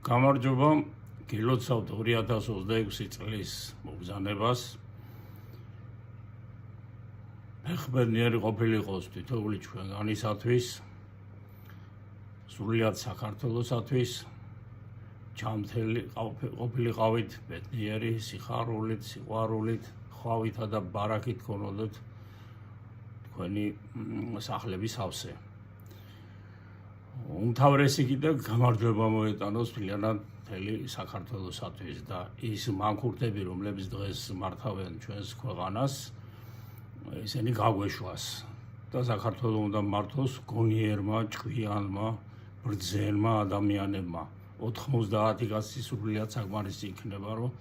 გამარჯობა, გილოცავთ 2026 წლის მობრძანებას. ფეხბურთიერი ყოფილიყოს თითოეული ჩვენგანისათვის, სრულიად საქართველოსათვის, ჩამთელი ყოფილიყავით ბედნიერი, სიხარულით, სიყვარულით, ხვავითა და ბარაქით გქონოდეთ თქვენი სახლების სავსე. უმთავრესი კიდევ გამარჯვება მოეტანოს მთლიანად მთელი საქართველოსათვის და ის მანქურტები, რომლებიც დღეს მართავენ ჩვენს ქვეყანას, ისინი გაგვეშვას და საქართველოს უნდა მართოს გონიერმა, ჭკვიანმა, ბრძენმა ადამიანებმა. 90 კაცი სრულიად საკმარისი იქნება, რომ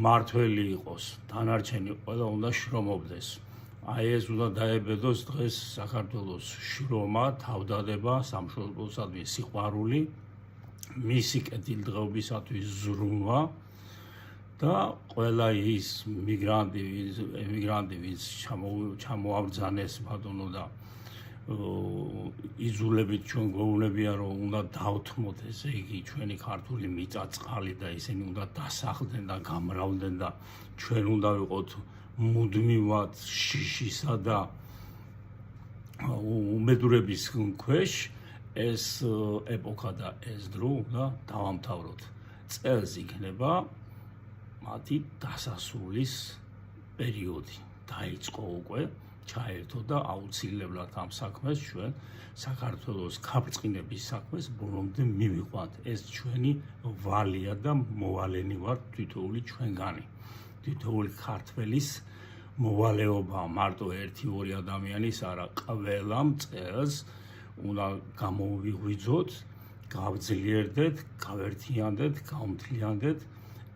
მართველი იყოს, დანარჩენი ყველა უნდა შრომობდეს. აი ეს უნდა დაებედოს დღეს საქართველოს შრომა, თავდადება, სამშობლოსადმი სიყვარული, მისი კეთილდღეობისათვის ზრუნვა და ყველა ის ემიგრანტი, ვინც ჩამოაბრძანეს ბატონო და იზულებით ჩვენ გვეუბნებიან, რომ უნდა დავთმოთ, ესე იგი ჩვენი ქართული მიწა-წყალი და ისინი უნდა დასახლდნენ და გამრავლდნენ და ჩვენ უნდა ვიყოთ მუდმივად შიშისა და უმედურების ქვეშ. ეს ეპოქა და ეს დრო უნდა დავამთავროთ. წელს იქნება მათი დასასრულის პერიოდი. დაიწყო უკვე, ჩაერთო და აუცილებლად ამ საქმეს ჩვენ საქართველოს ქარწყინების საქმეს ბოლომდე მივიყვანთ. ეს ჩვენი ვალია და მოვალენი ვართ თითოეული ჩვენგანი. თითოეული ქართველის მოვალეობა მარტო 1-2 ადამიანის არა, ყველა წელს უნდა გამოვიღვიძოთ, გავძლიერდეთ, გავერთიანდეთ, გავმთლიანდეთ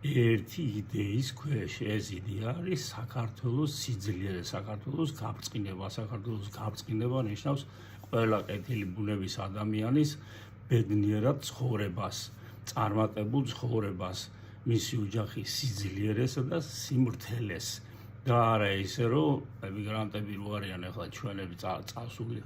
ერთი იდეის ქვეშ. ეს იდეა არის საქართველოს სიძლიერე, საქართველოს გაბრწყინება. საქართველოს გაბრწყინება ნიშნავს ყველა კეთილი ბუნების ადამიანის ბედნიერად ცხოვრებას, წარმატებულ ცხოვრებას, მისი ოჯახის სიძლიერესა და სიმართლეს. და არა ისე, რომ ემიგრანტები რო არიან ახლა ჩვენები წასული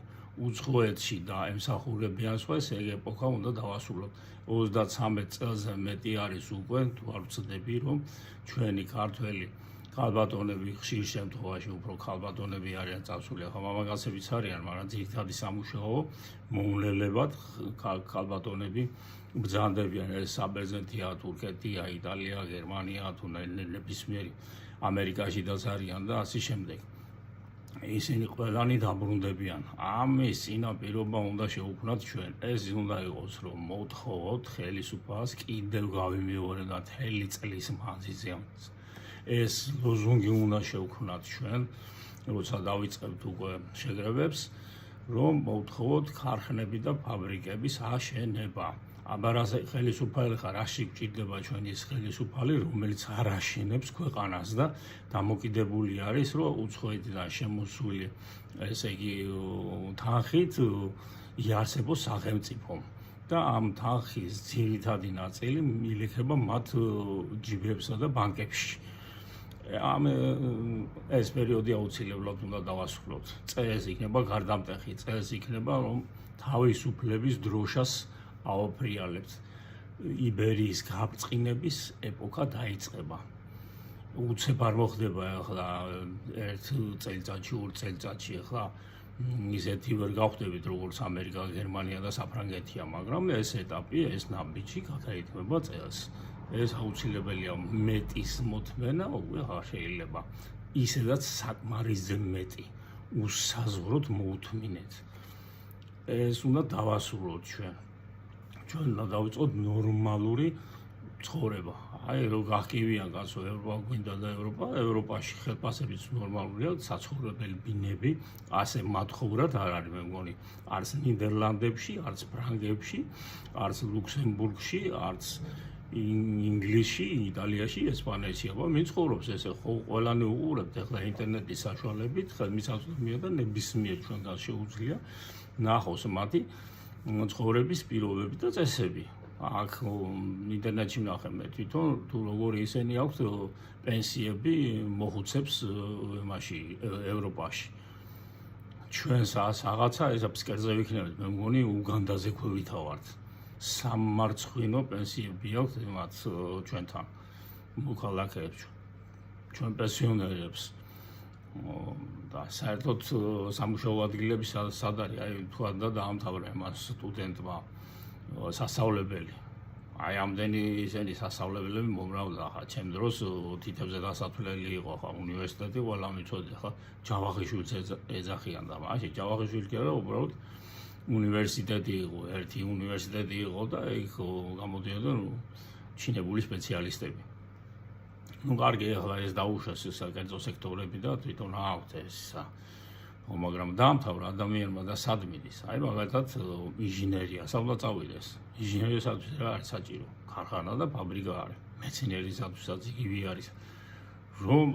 უცხოეთში და ემსახურებიან სხვას, ეგ ეპოქა უნდა დავასრულოთ. 33 წელზე მეტი არის უკვე, თუ არ ვცდები, რომ ჩვენი ქართველი ქალბატონები ხშირ შემთხვევაში უფრო ქალბატონები არიან წასული, ახლა მამაკაცებიც არიან, მაგრამ ძირითადი სამუშაო მოუნელებლად ქალბატონები ბრძანდებიან. ეს საბერძნეთია, თურქეთია, იტალია, გერმანია, თუ ნებისმიერი ამერიკაშიდაც არიან და ასე შემდეგ. ისინი ყველანი დაბრუნდებიან. ამის წინაპირობა უნდა შევქმნათ ჩვენ. ეს უნდა იყოს, რომ მოვთხოვოთ ხელისუფლებას კიდევ გავიმეორებთ მთელი წლის მანძილზე. ეს ლოზუნგი უნდა შევქმნათ ჩვენ, როცა დავიწყებთ უკვე შეგრებებს, რომ მოვთხოვოთ ქარხნები და ფაბრიკების აშენება. აბა ხელისუფალი ხარ, რაში გჭირდება ჩვენი ეს ხელისუფალი, რომელიც არ აშენებს ქვეყანას და დამოკიდებული არის, რომ უცხოეთიდან შემოსული, ესე იგი, თანხით იარსებოს სახელმწიფო. და ამ თანხის ძირითადი ნაწილი მიილიქება მათ ჯიბებსა და ბანკებში. ეს პერიოდი აუცილებლად უნდა დავასრულოთ. წელს იქნება გარდამტეხი, წელს იქნება, რომ თავისუფლების დროშას აოფრიალებთ. იბერიის გაბრწყინების ეპოქა დაიწყება. უცებ არ მოხდება ახლა 1 წელიწადში, 2 წელიწადში, ახლა ისეთი ვერ გავხდებით, როგორც ამერიკა, გერმანია და საფრანგეთია, მაგრამ ეს ეტაპი, ეს ნაბიჯი გადაითმება წელს. ეს აუცილებელია, მეტის მოთმენა უკვე არ შეიძლება. ისედაც საკმარისზე მეტი უსაზღვროდ მოუთმინეთ. ეს უნდა დავასრულოთ ჩვენ. ჩვენ უნდა დავიწყოთ ნორმალური ცხოვრება. აი რო გახკივიან კაცო, ევროპა გვინდა და ევროპაში ხელფასებიც ნორმალურია, საცხოვრებელი ბინები, ასე მათხოვრად არ არის, მე მგონი, არც ნიდერლანდებში, არც ფრანგებში, არც ლუქსემბურგში, არც ინგლისში, იტალიაში, ესპანეთში, აბა ვინ ცხოვრობს ესე, ხო ყველანი უყურებთ ახლა ინტერნეტის საშუალებით, ხელმისაწვდომია და ნებისმიერ ჩვენგან შეუძლია ნახოს მათი ცხოვრების პირობები და წესები. აქ ინტერნეტში ვნახე მე თვითონ, თუ როგორი ისინი აქვს პენსიები მოხუცებს იმაში ევროპაში. ჩვენს რაღაცა ეს ფსკერზე ვიქნებით, მე მგონი უგანდაზე ქვევითავართ. სამარცხვინო პენსიები აქვს მათ ჩვენთან მოქალაქეებს, ჩვენ პენსიონერებს და საერთოდ სამუშაო ადგილები სად არის? აი თქვა და დაამთავრა მას სტუდენტმა სასწავლებელი. აი ამდენი ისინი სასწავლებლები მომრავდა ხა ჩემ დროს თითებზე დასათვლელი იყო ხა უნივერსიტეტი ყველა მიცოდი ხა ჯავახიშვილს ეძახიან და მაშინ ჯავახიშვილი კი არა უბრალოდ უნივერსიტეტი იყო ერთი უნივერსიტეტი იყო და იქ გამოდიოდნენ ჩინებული სპეციალისტები. ნუ კარგი ახლა ეს დაუშვეს საკერძო სექტორები და თვითონ აქვთ ეს მაგრამ დაამთავრა ადამიანმა და სად მიდის? აი მაგალითად ინჟინერია, სად წავიდეს? ინჟინერიისათვის რა არის საჭირო? ქარხანა და ფაბრიკა არის. მეცნიერისათვისაც იგივე არის. რომ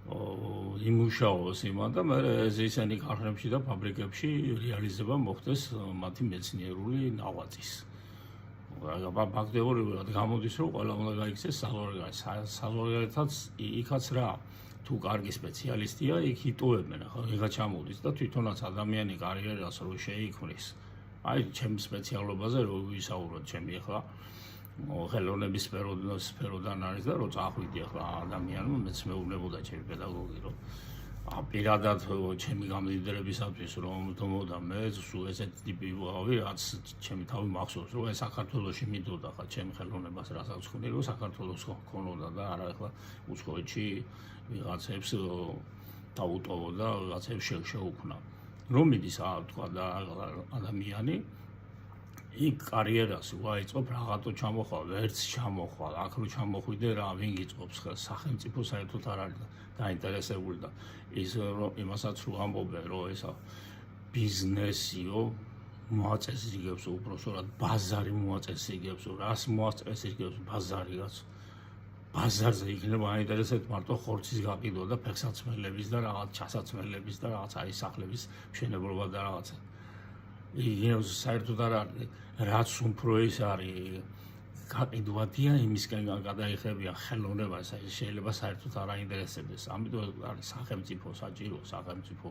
იმუშაოს იმან და მე ისინი ქარხნებში და ფაბრიკებში რეალიზება მოხდეს მათი მეცნიერული ნაღვაწის. ფაქტობრივად გამოდის რომ ყველა უნდა გაიქცეს საზღვარგარეთაც იქაც რა თუ კარგი სპეციალისტია იქ იტოვებენ ახლა ვიღა ჩამოდის და თვითონაც ადამიანი კარიერას რო შეიქმნის აი ჩემ სპეციალობაზე რო ვისაუბროთ ჩემი ახლა ხელოვნების სფეროდან არის და რო წახვიდი ახლა ადამიანმა მეც მეუბნებოდა ჩემი პედაგოგი რომ პირადად ჩემი გამდიდრებისათვის რომ თომოდა მე სულ ესეთ ტიპი ვიყავი რაც ჩემი თავი მახსოვს რომ ეს საქართველოში მიდოდა ხა ჩემი ხელოვნებას რასაც ხონი რომ საქართველოს ხონოდა და არა ახლა უცხოეთში ვიღაცებს დაუტოვო და ვიღაცებს შეუქმნა რომ მიდის თქვა და ადამიანი იქ კარიერას ვაიწყო რაღაცო ჩამოხვალ ვერც ჩამოხვალ აქ რო ჩამოხვიდე რა ვინ გიწყობს ხელს სახელმწიფო საერთოდ არ არის დაინტერესებული და ის რომ იმასაც რო ამბობენ რომ ესა ბიზნესიო მოაწესრიგებს უბრალოდ ბაზარი მოაწესრიგებს რას მოაწესრიგებს ბაზარიღაც ბაზარზე იქნება აინტერესებს მარტო ხორცის გაყიდვა და ფეხსაცმელების და რაღაც ჩასაცმელების და რაღაც აი სახლების მშენებლობა და რაღაცა იქნებ საერთოდ არ არის რაც უფრო ის არის გაყიდვადია იმისკენ გადაიხებიან ხელოვნებას შეიძლება საერთოდ არ აინტერესებდეს ამიტომ არის სახელმწიფო საჭირო სახელმწიფო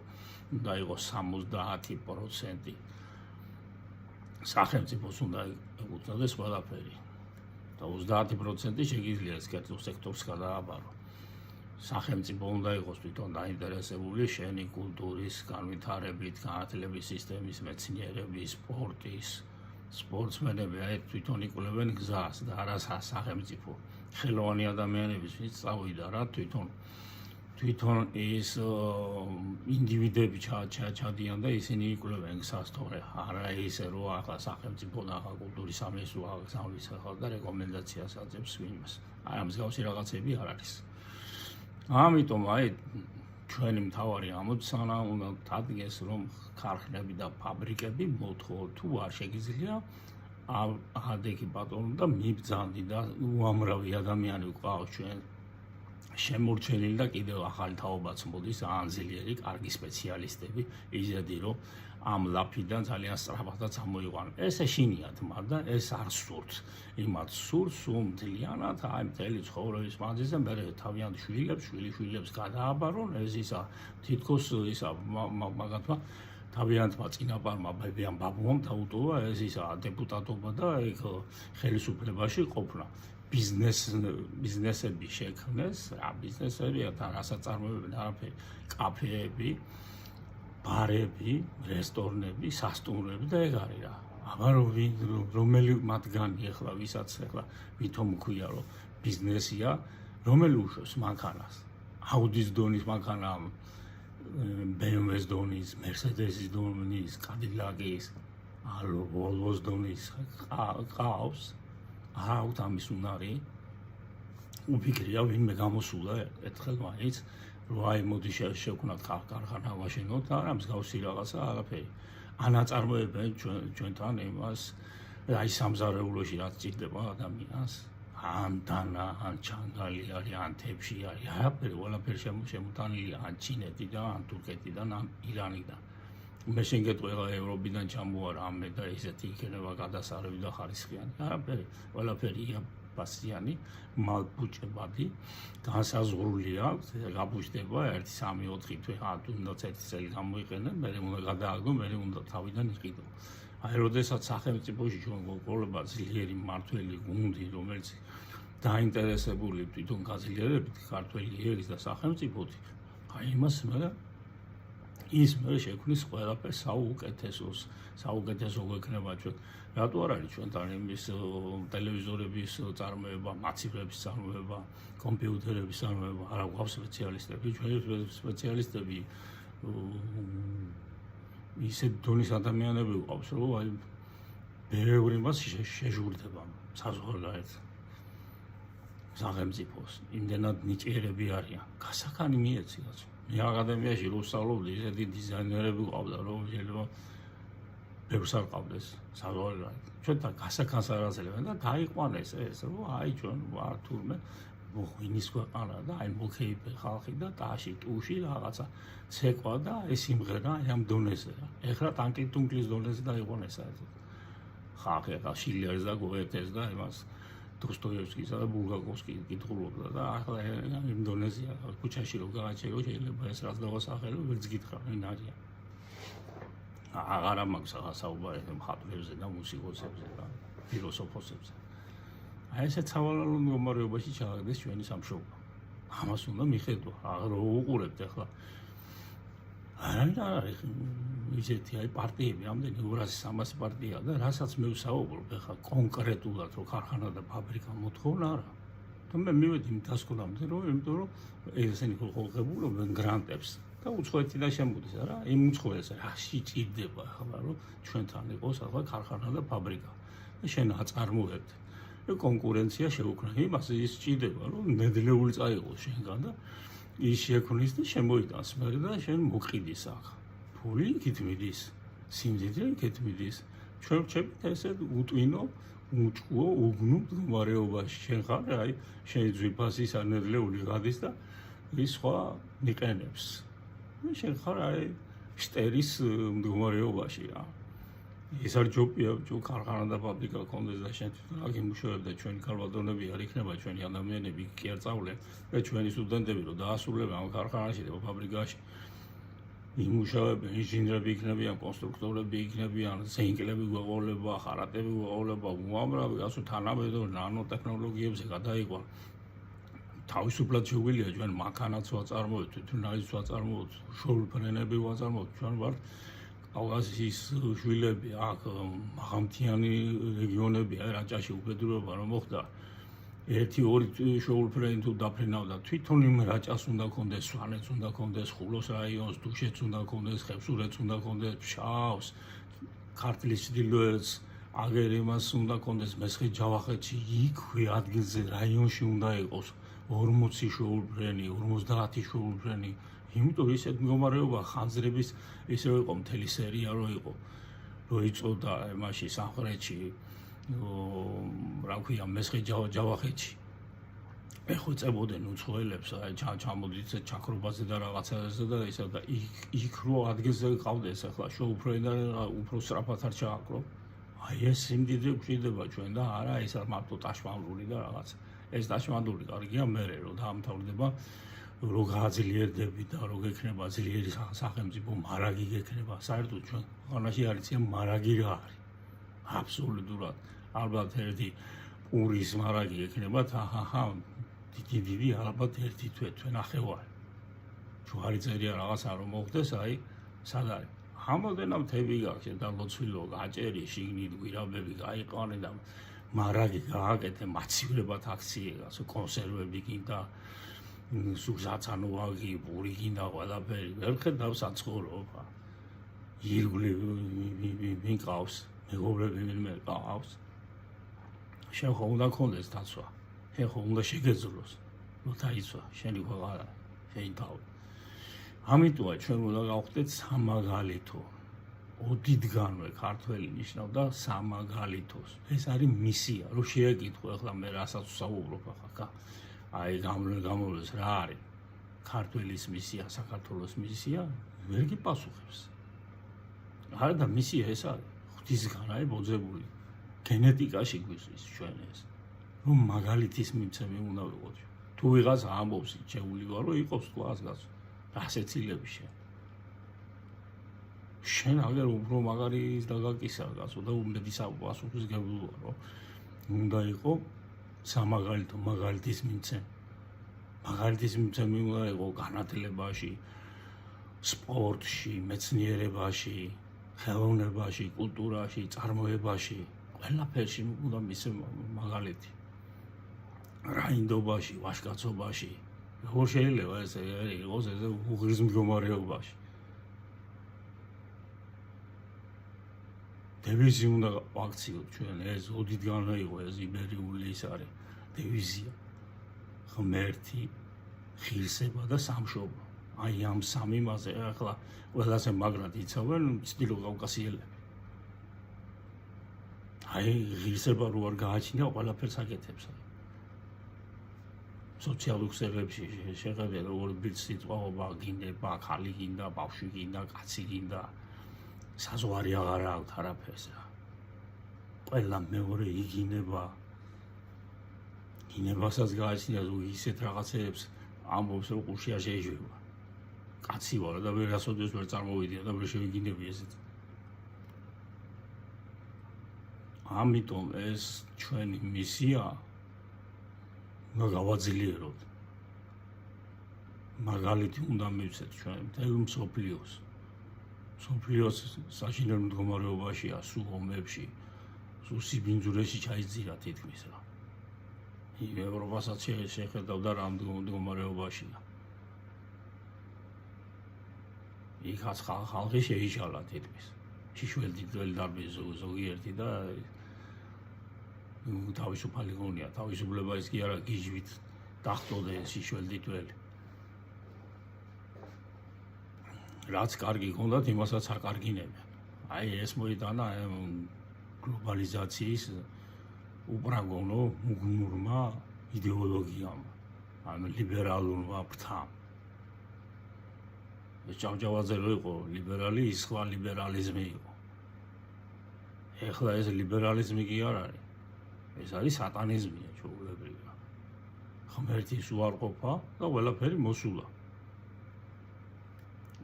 უნდა იყოს 70% სახელმწიფოს უნდა ეკუთვნოდეს ყველაფერი და 30% შეიძლება ეს კერძო სექტორს გადააბარო სახელმწიფო უნდა იყოს თვითონ დაინტერესებული შენი კულტურის განვითარებით, განათლების სისტემის, მეცნიერების, სპორტის, სპორტსმენები აი თვითონ იკვლევენ გზას და არა სახელმწიფო. ხელოვანი ადამიანების ვინც წავიდა რა თვითონ ის ინდივიდები ჩადიან და ისინი იკვლევენ გზას თორე არა ისე რომ ახლა სახელმწიფო და ახლა კულტურის სამინისტრო აღგზავნის ახლა და რეკომენდაციას აძლევს ვინმეს. აი მსგავსი რაღაცები არ არის. ამიტომ აი ჩვენი მთავარი ამოცანა უნდა დადგეს რომ ქარხნები და ფაბრიკები მოთხოვოთ თუ არ შეგიძლია ადექი ბატონო და მიბრძანდი და უამრავი ადამიანი გვყავს ჩვენ შემორჩენილი და კიდევ ახალი თაობაც მოდის ანძლიერი კარგი სპეციალისტები იზედი რომ ამ ლაფიდან ძალიან სწრაფადაც ამოიყვანონ ეს ეშინიათ მაგრამ ეს არ სურთ იმათ სურს უმძლიანად აი მთელი ცხოვრების მანძილზე მე თავიანთ შვილებს გადააბარონ ეს ისა თითქოს ისა მაგათმა თავიანთმა წინაპარმა ბებიამ ბაბუამ დაუტოვა ეს ისა დეპუტატობა და ეგ ხელისუფლებაში ყოფნა ბიზნესები შექმნეს რა ბიზნესებია და რასაც წარმოებენ არაფერი კაფეები ბარები, რესტორნები, სასტუმროები და ეგ არის რა. აბა რომელი მათგანი ახლა ვისაც ახლა ვითომ ქვია რომ ბიზნესია, რომელი უშვებს მანქანას. აუდის დონის მანქანა, BMW-ს დონის, Mercedes-ის დონის, Cadillac-ის, Volvo-ს დონის ყავს. აუთ ამის უნარი. უფიქრია ვინმე გამოსულა ერთხელ მაინც რომ აი მოდი შევქნათ ქარხანა ვაშენოთ და რა მსგავსი რაღაცა არაფერი. ანაწარმოებენ ჩვენთან იმას აი სამზარეულოში რაც ჭირდება ადამიანს ან დანა, ან ჩანგალი არის, ან თებში არის, არაფერი ყველაფერი შემოტანილია ან ჩინეთიდან, ან თურქეთიდან, ან ირანიდან. მე შეგეტყვი ევროპიდან ჩამოარა ამე და ისეთი იქნება გადასარევი და ხარისხიანი. არაფერი, ყველაფერი ბასიანი, მალბუჭებადი, განსაზღვრული აქვს, გაბუჭდება 1-3-4 თვე, თუნდაც 1 წელი გამოიყენენ, მე უნდა გადააგდო, მე უნდა თავიდან იყიდო. აი, როდესაც სახელმწიფოში ჩვენ გვყოლება ძლიერი მმართველი გუნდი, რომელიც დაინტერესებული თვითონ გაძლიერებით ქართველი ერის და სახელმწიფოთი, აი იმას ის მე შექმნის ყველაფერს საუკეთესო გვექნება ჩვენ. რატო არ არის ჩვენთან იმის ტელევიზორების წარმოება, მაცივრების წარმოება, კომპიუტერების წარმოება, არა გვაქვს სპეციალისტები, ჩვენი სპეციალისტები ისეთ დონის ადამიანები გვყავს, რომ აი ბევრი მას შეჟურდება საზღვარგარეთ სახელმწიფოს, იმდენად ნიჭიერები არიან. გასახანი მიეცი კაცო. მე აკადემიაში რო ვსწავლობდი, ისეთი დიზაინერები გვყავდა, რომ შეიძლება ბევრს არ ყავდეს საზღვარგარეთ. ჩვენთან გასახანს არ აძლევენ და დაიყვანეს ეს, რომ აი ჩვენ ვარ თურმე ვინის ქვეყანა და აი მოკეიფე ხალხი და ტაში ტუში რაღაცა ცეკვა და ეს სიმღერა ამ დონეზე. ეხლა ტანკი-ტუნკლის დონეზე დაიყვანეს ეს. ხალხი ახლა შილერს და გოეთეს და იმას დოსტოევსკისა და ბულგაკოვსკი კითხულობდა და ახლა იმ დონეზეა ქუჩაში რო გააჩერო შეიძლება ეს რაც დავასახელო ვერც გითხრა ვინ არიან. აღარა მაქვს საუბარი მხატვრებზე და მუსიკოსებზე და ფილოსოფოსებზე. აი ესეც სავალალო მდგომარეობაში ჩააგდეს ჩვენი სამშობლო. ამას უნდა მიხედვა. რო უყურებთ ახლა არა ისეთი აი პარტიები ამდენი 200-300 პარტია და რასაც მე ვსაუბრობ ახლა კონკრეტულად რომ ქარხანა და ფაბრიკა მოთხოვნა არა. და მე მივედი იმ დასკვნამდე რომ იმიტომ რომ ესენი ხოლმე გრანტებს და უცხოეთიდან შემოდის არა იმ უცხოეთს რაში ჭირდება ახლა რომ ჩვენთან იყოს ახლა ქარხანა და ფაბრიკა და შენ აწარმოებთ კონკურენცია შეუქმნა იმას ის ჭირდება რომ ნედლეული წაიღოს შენგან და ის შექმნის და შემოიტანს მე და შენ მოყიდის აქ ფული იქით მიდის სიმდიდრე იქით მიდის ჩვენ ვჩებით ესეთ უტვინო უჭკუო უგნო მდგომარეობაში შენ ხარ აი შენი ძვირფასის ნედლეული გადის და ის სხვა მიყენებს შენ ხარ აი შტერის მდგომარეობაში რა ეს არ ჯობია ჩვენ ქარხანა და ფაბრიკა გქონდეს და შენ თვითონ აქ იმუშავებ და ჩვენი ქალბატონები არ იქნება ჩვენი ადამიანები კი არ წავლენ და ჩვენი სტუდენტები რომ დაასრულებენ ამ ქარხანაში და ფაბრიკაში იმუშავებენ ინჟინრები იქნებიან კონსტრუქტორები იქნებიან ზენკლები გვეყოლება ხარატები გვეყოლება უამრავი ასო თანამედროვე ნანოტექნოლოგიებზე გადაიყვან თავისუფლად შეგვიძლია ჩვენ მანქანაც ვაწარმოოთ თვითონაირს ვაწარმოოთ შოულფრენები ვაწარმოოთ ჩვენ ვართ კავკასიის შვილები აქ მაღალმთიანი რეგიონებია რაჭაში უფლებდება რომ მოხდა 1-2 შოულფრენი თუ დაფრინავდა თვითონ იმ რაჭას უნდა კონდეს სვანეთს უნდა კონდეს ხულოს რაიონს დუშეთს უნდა კონდეს ხევსურეთს უნდა კონდეს ფშავს ქართლის ჩრდილოეთს აგერ იმას უნდა კონდეს მესხეთ ჯავახეთში იქვე ადგილზე რაიონში უნდა იყოს 40 შოულფრენი 50 შოულფრენი იმიტომ ისეთ მდგომარეობა ხანძრების ისე იყო მთელი სერია რო იყო რო იწოდა იმაში სამხრეთში რა ქვია მესხეთ ჯავახეთში ეხოწებოდნენ უცხოელებს აი ჩამოდით ჩაქრობაზე და რაღაცაზე და ისა და იქ რო ადგილზე ყავდეს ახლა შოულფრენი და უფრო სწრაფად არ ჩააკრო აი ეს სიმდიდრე გვჭირდება ჩვენ და არა ეს არ მარტო ტაშმანდული და რაღაც ეს ტაშმანდული კარგია მერე რო დაამთავრდება რო გააძლიერდები და რო გექნება ძლიერი სახელმწიფო მარაგი გექნება საერთოდ ჩვენ ქვეყანაში არის მარაგი რა არის აბსოლუტურად ალბათ ერთი პურის მარაგი გექნება აჰა დიდი ალბათ ერთი თვე ნახევარი ჯვარი წერია რაღაცა რომ მოხდეს აი სად არის ამოდენა მთები გაქვს და ლოცვილო გაჭერი შიგნით გვირაბები გაიყვანე და მარაგი გააკეთე მაცივლებად აქციებას კონსერვები კიდე სუზაცანოვაგი პური კიდე ყველაფერი ვერ ხედავ საცხოვრობა ირგვლივ ვინ ყავს მეგობრები ვინმე ყავს შენ ხომ უნდა გქონდეს დაცვა შენ ხომ უნდა შეგეძლოს რომ დაიცვა შენი ქვეყანა შენი თავი ამიტომა ჩვენ უნდა გავხდეთ სამაგალითო ოდითგანვე ქართველი ნიშნავდა სამაგალითოს ეს არის მისია რომ შეეკითხო ახლა მე რასაც ვსაუბრობ ახლა აი გამოვლეს რა არის ქართველის მისია საქართველოს მისია ვერ გიპასუხებს არა და მისია ეს არის ღვთისგან არის მოძებული გენეტიკაში გვისვის ჩვენ ეს რომ მაგალითის მიცემი უნდა ვიყოთ თუ ვიღაც ამბობს შეუძლია რომ იყოს კლას გასო რას ეცილები შენ შენ აგერ უფრო მაგარი დაგაკისა კაცო და უმეტი პასუხისმგებლობა რომ უნდა იყო სამაგალითო მაგალითის მიცემ. მაგალითის მიცემი უნდა იყო განათლებაში, სპორტში, მეცნიერებაში, ხელოვნებაში, კულტურაში, წარმოებაში, ყველაფერში უნდა მისცემ მაგალითი. რაინდობაში, ვაჟკაცობაში, როგორ შეიძლება ეს იყოს ეს უღირს მდგომარეობაში. დევიზი უნდა ვაქციოთ ჩვენ ეს ოდითგანვე იყო ეს იბერიული ის არის დევიზია. ღმერთი, ღირსება და სამშობლო. აი ამ სამი მასე ახლა ყველაზე მაგრად იცავენ ცდილო კავკასიელები. აი ღირსება რო არ გააჩნია ყველაფერს აკეთებს. სოციალურ ქსელებში შეხედე როგორ სიტყვაობა გინდება, ხალი გინდა, ბავშვი გინდა, კაცი გინდა. საზღვარი აღარ აქვს არაფერს რა. ყველა მეორე იგინება. გინებასაც გააჩნია ზოგი ისეთ რაღაცებს ამბობს რომ ყურშია შეიშვება. კაცი ვარ და ვერასოდეს ვერ წარმოვიდია და ვერ შევიგინები ესეც. ამიტომ ეს ჩვენი მისია უნდა გავაძლიეროთ. მაგალითი უნდა მივცეთ ჩვენ მთელ მსოფლიოს. მსოფლიოს საშინელ მდგომარეობაშია სულ ომებში, სულ სიბინძურეში ჩაიძირა თითქმის რა. ევროპასაც შეხედავდა რა მდგომარეობაშია. იქაც ხალხი შეიშალა თითქმის. შიშველი დარბის ზოგიერთი და თავისუფალი გონია, თავისუფლება ის კი არა გიჟვით დახტოდნენ შიშველი თველი. რაც კარგი გონდათ, იმასაც აკარგინებენ. აი ეს მოიტანა გლობალიზაციის უპრაგონო მუგნურმა იდეოლოგიამ, ამ ლიბერალურმა ფრთამ. ეს ჭავჭავაძე რო იყო ლიბერალი, ის სხვა ლიბერალიზმი იყო. ეხლა ეს ლიბერალიზმი კი არ არის. ეს არის სატანიზმია ჩვეულებრივი. ღმერთის უარყოფა და ყველაფერი მოსულა.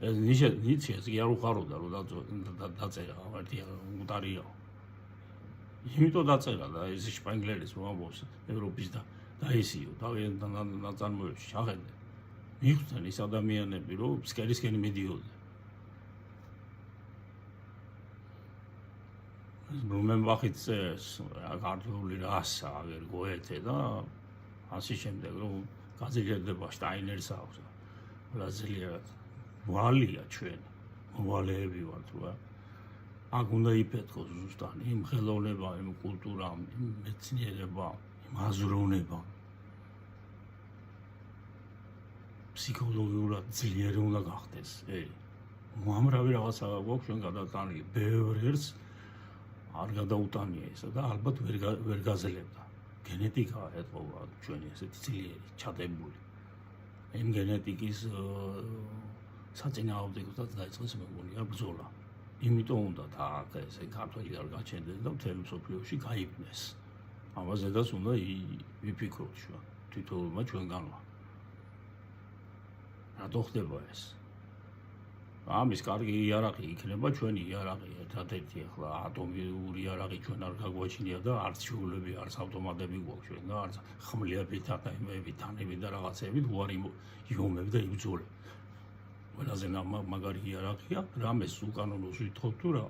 ეს ნიცშეს კი არ უხაროდა რომ დაწერა ღმერთი მუტარია. იმიტომ დაწერა და ეს შპენგლერის რომ ამბობს ევროპის და დაისიო თავიანთ ნაწარმოებში ჩახედე. მიხვდნენ ის ადამიანები რომ ფსკერისკენ მიდიოდნენ. რომენბახიც წერს ქართული რასა აღარ გოეთე და ასე შემდეგ რომ გაძლიერდება შტაინერს აქვს. ბრაზილიერად ვალია ჩვენ მოვალეები ვართ რა. აქ უნდა იფეთქოს ზუსტად იმ ხელოვნება, იმ კულტურა, იმ მეცნიერება, იმ აზროვნება. ფსიქოლოგიურად ძლიერი უნდა გახდეს. უამრავი რაღაცა გვაქვს ჩვენ გადატანილი. ბევრს არ გადაუტანია ესა და ალბათ ვერ გაძლევდა. გენეტიკა ეთყობა ჩვენი ესეთი ძლიერი, ჩადებული. იმ გენეტიკის საწინააღმდეგოდაც დაიწყეს მეგონია ბრძოლა. იმიტომ უნდა აქ ესე ქართველი არ გაჩენდეს და მთელ მსოფლიოში გაიგნეს. ამაზედაც უნდა ვიფიქროთ ჩვენ თვითონმა ჩვენგანმა. რატო ხდება ეს? ამის კარგი იარაღი იქნება ჩვენი იარაღი, ერთადერთი ახლა ატომიური იარაღი ჩვენ არ გაგვაჩნია და არც შუულები, არც ავტომატები გვაქვს ჩვენ და არც ხმლები და იმები, თანები და რაღაცეებით უარი იომები და იბრძოლები. ყველაზე მაგარი იარაღია, რამეს უკანონოს ვითხოვთ თუ რა,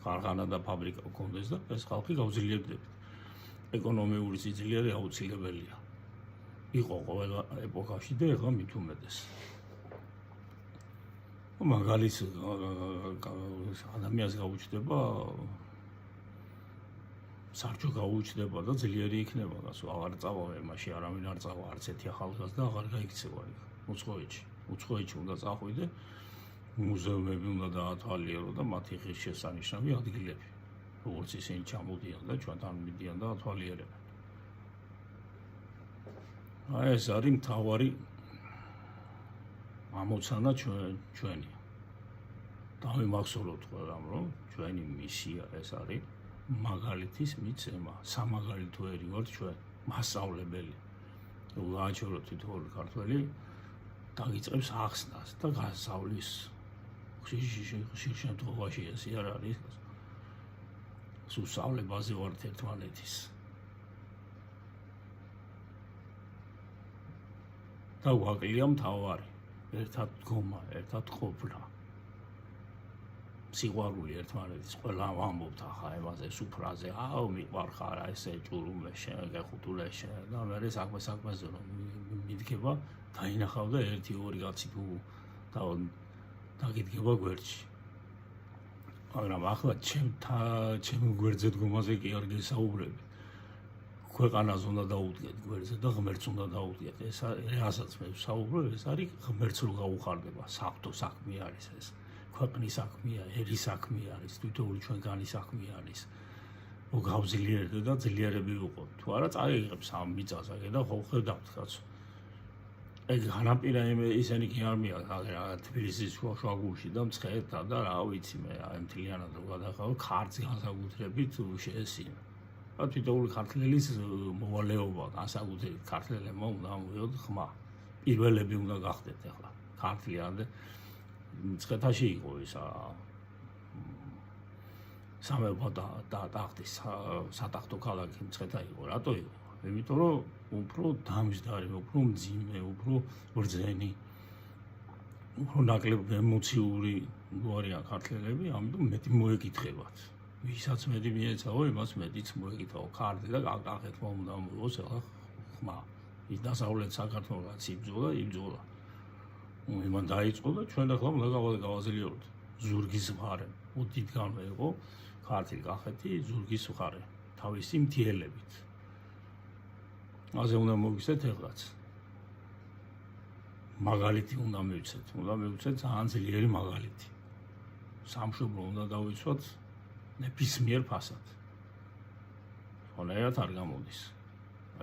ქარხანა და ფაბრიკა გქონდეს და ეს ხალხი გავძლიერდებით. ეკონომიური სიძლიერე აუცილებელია. იყო ყველა ეპოქაში და ეხლა მით უმეტეს. მაგალითს ადამიანს გაუჩნდება სარჩო გაუჩნდება და ძლიერი იქნება გასო აღარ წავა მაშინ არავინ არ წავა არც ერთი ახალგაზრდა აღარ გაიქცევა უცხოეთში უნდა წახვიდე მუზეუმები უნდა დაათვალიერო და მათი ღირსშესანიშნავი ადგილები როგორც ისინი ჩამოდიან და ჩვენთან მიდიან და ათვალიერებენ. აი ეს არის მთავარი ამოცანა ჩვენი. დავიმახსოვროთ ყველამ რომ ჩვენი მისია ეს არის მაგალითის მიცემა. სამაგალითო ერი ვართ ჩვენ, მასწავლებელი. გააჩვენოთ თითოეული ქართველი დაგიწყებს ახსნას და გასავლის ხშირ შემთხვევაში ეს არ არის. სუსავლებაზე ვართ ერთმანეთის. და გვაკლია მთავარი, ერთად დგომა, ერთად ყოფნა. სიყვარული ერთმანეთის, ყველა ვამბობთ ახლა ემაზე სუფრაზე, მიყვარხარ, ესე ჭურუმე შენ, გეხუთულე შენ და მე საქმეზე რომ მიდგება, დაინახავ და 1-2 კაცი თუ დაგიდგება გვერდში. მაგრამ ახლა ჩემ გვერდზე დგომაზე კი არ გესაუბრები. ქვეყანას უნდა დაუდგეთ გვერდზე და ღმერთს უნდა დაუდგეთ. ეს რასაც მე ვსაუბრობ, ეს არის ღმერთს რო გაუხარდება. საღვთო საქმე არის ეს. ქვეყნის საქმეა, ერის საქმე არის, თვითონ ჩვენგანი საქმე არის. გავძლიერდე და ძლიერები ვიყოთ. თუ არა წაიღებს ამ მიწას აქ და ხო ხედავთ კაცო. ეგ განაპირა ისინი კი არ მიაქვს თბილისის შუაგულში და მცხეთა და რა ვიცი მე აი მთლიანად რო გადახავ ქართს განსაკუთრებით შეესინა. თითოეული ქართველის მოვალეობა განსაკუთრებით ქართველებმა უნდა მოვიოთ ხმა. პირველები უნდა გახდეთ ახლა ქართლიანად. მცხეთაში იყო ისა სამეფო და ტახტის სატახტო ქალაქი მცხეთა იყო. რატო იყო? იმიტომ რომ უფრო დამჯდარი, უფრო მძიმე, უფრო ბრძენი, უფრო ნაკლებ ემოციური გვარიან ქართველები, ამიტომ მეტი მოეკითხებათ. ვისაც მეტი მიეცაო, იმას მეტიც მოეკითხაო. ქართლი და კახეთმა უნდა მოიღოს ახლა ხმა. ის დასავლეთ საქართველოს იბრძოლა. იმან დაიწყო და ჩვენ ახლა უნდა გავაძლიეროთ. ზურგის მხარე, უდიდგანვე იყო ქართლი, კახეთი, ზურგის მხარე, თავისი მთიელებით. ასე უნდა მოვიქცეთ ეხლაც. მაგალითი უნდა მივცეთ ძალიან ძლიერი მაგალითი. სამშობლო უნდა დავიცვათ ნებისმიერ ფასად. ხონერად არ გამოდის.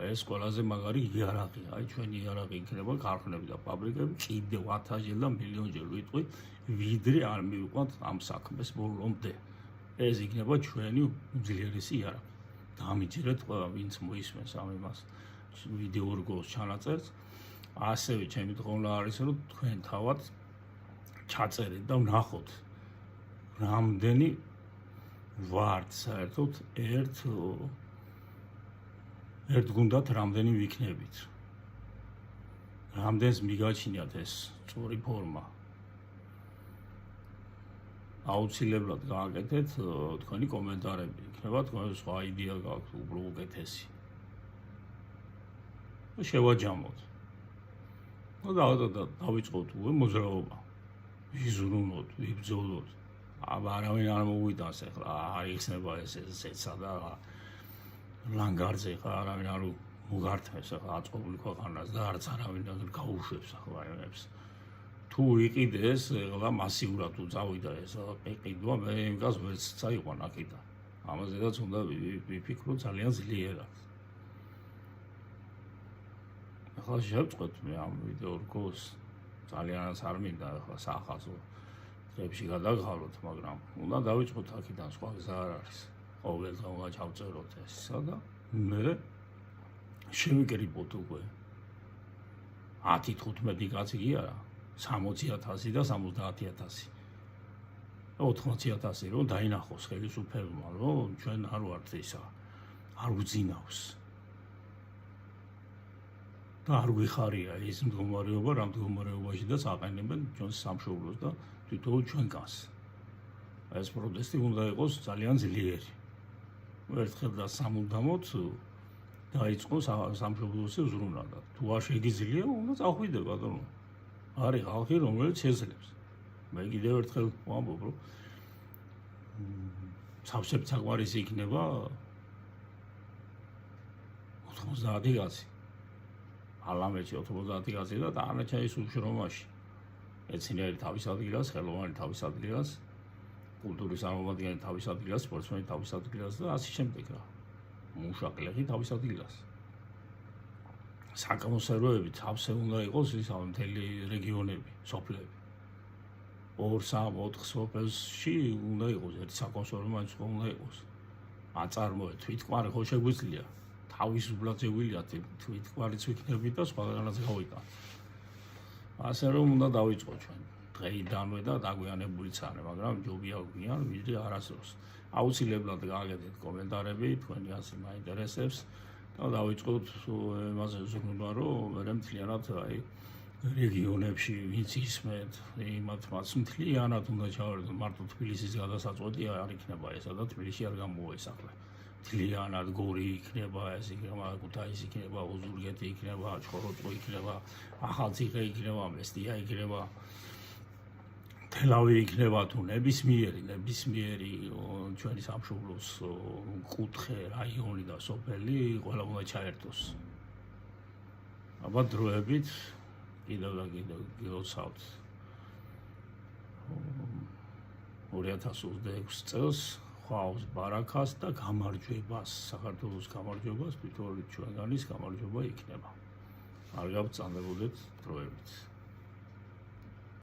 ეს ყველაზე მაგარი იარაღია. აი ჩვენი იარაღი იქნება ქარხნები და ფაბრიკები კიდევ 1000-ჯერ და მილიონჯერ ვიტყვი, ვიდრე არ მივიყვანთ ამ საქმეს ბოლომდე. ეს იქნება ჩვენი უძლიერესი იარაღი. დამიჯერეთ ყველა ვინც მოისმენს ამ იმას ვიდეო რგოლს ჩანაწერს. ასევე ჩემი თხოვნა არის რომ თქვენ თავად ჩაწერეთ და ვნახოთ რამდენი ვართ საერთოდ ერთ გუნდად რამდენი ვიქნებით. რამდენს მიგაჩინიათ ეს სწორი ფორმა. აუცილებლად გააკეთეთ თქვენი კომენტარები. იქნება თქვენ სხვა იდეა გაქვთ უფრო უკეთესი. შევაჯამოთ. დავიწყოთ მოძრაობა. ვიზრუნოთ, ვიბრძოლოთ. არავინ არ მოვიტანს ახლა არ იხსნება ესეცა და ლანგარზე ხა არავინ არ მოგართმევს ახლა აწყობილი ქვეყანას და არც არავინ არ გაუშვებს ახლა აერებს. თუ იყიდეს ახლა მასიურად თუ წავიდა ეს ყიდვა მე იმას ვერც წაიყვან აქედან. ამაზედაც უნდა ვიფიქროთ ძალიან ძლიერად. ახლა შევწყვეტ მე ამ ვიდეო რგოლს ძალიანაც არ მინდა ახლა საახალწლო დღეებში გადაგხალოთ, მაგრამ უნდა დავიწყოთ აქედან, სხვა გზა არ არის. ყოველდღე უნდა ჩავწეროთ ესა და მე შევიკრიბოთ უკვე 10-15 კაცი კი არა, 60,000 და 70,000. 80,000 რომ დაინახოს ხელისუფლებმა, რომ ჩვენ არ ვართ ისა, არ უძინავს. და არ გვიხარია ის მდგომარეობა, რა მდგომარეობაში და საყენებენ ჩვენს სამშობლოს და თვითონ ჩვენგანს. ეს პროტესტი უნდა იყოს ძალიან ძლიერი. ერთხელ და სამუდამოდ დაიწყო სამშობლოსი ზრუნა და თუ არ შეგიძლია, უნდა წახვიდე ბატონო. არის ხალხი, რომელიც შეძლებს. მე კიდევ ერთხელ ვამბობ, რომ სავსებ საყვარისი იქნება 90 კაცი. ალამეთში 90 კაცი და დანარჩენის უშრომაში. ეცინიერი თავის ადგილას, ხელოვანი თავის ადგილას, კულტურის წარმომადგენელი თავის ადგილას, სპორტსმენი თავის ადგილას და ასე შემდეგ რა. მუშაკლეხი თავის ადგილას. საკონსერვოები თავზე უნდა იყოს ის მთელი რეგიონები, სოფლები. 2-3-4 სოფელში უნდა იყოს ერთი საკონსერვო მაინც უნდა იყოს. აწარმოეთ თვითკვარი ხო შეგვიძლია. თავისუფლად შეგვიძლია თვითკვარიც ვიქნებით და სხვაგანაც გავიტანთ. ასე რომ უნდა დავიწყოთ ჩვენ. დღეიდანვე და დაგვიანებულიც არის, მაგრამ ჯობია გვიან ვიდრე არასდროს. აუცილებლად გააკეთეთ კომენტარები, თქვენი აზრი მაინტერესებს და დავიწყოთ იმაზე ზრუნვა, რომ მე მთლიანად აი რეგიონებში ვინც ისმენთ, იმათაც მთლიანად უნდა ჩავარდოთ, მარტო თბილისის გადასაწყვეტი არ იქნება ესა და თბილისში არ გამოესახლა. მთლიანად გორი იქნება, ეს იქნება, ქუთაისი იქნება, ოზურგეთი იქნება, ჩხოროწყუ იქნება, ახალციხე იქნება, მესტია იქნება, თელავი იქნება თუ ნებისმიერი ჩვენი სამშობლოს კუთხე, რაიონი და სოფელი ყველა უნდა ჩაერთოს. აბა დროებით კიდევ და კიდევ გილოცავთ 2026 წელს ხვავს ბარაქას და გამარჯვებას, საქართველოს გამარჯვებას, თვითონ ჩვენგანის გამარჯვება იქნება. არ გავწანდებოდეთ დროებით.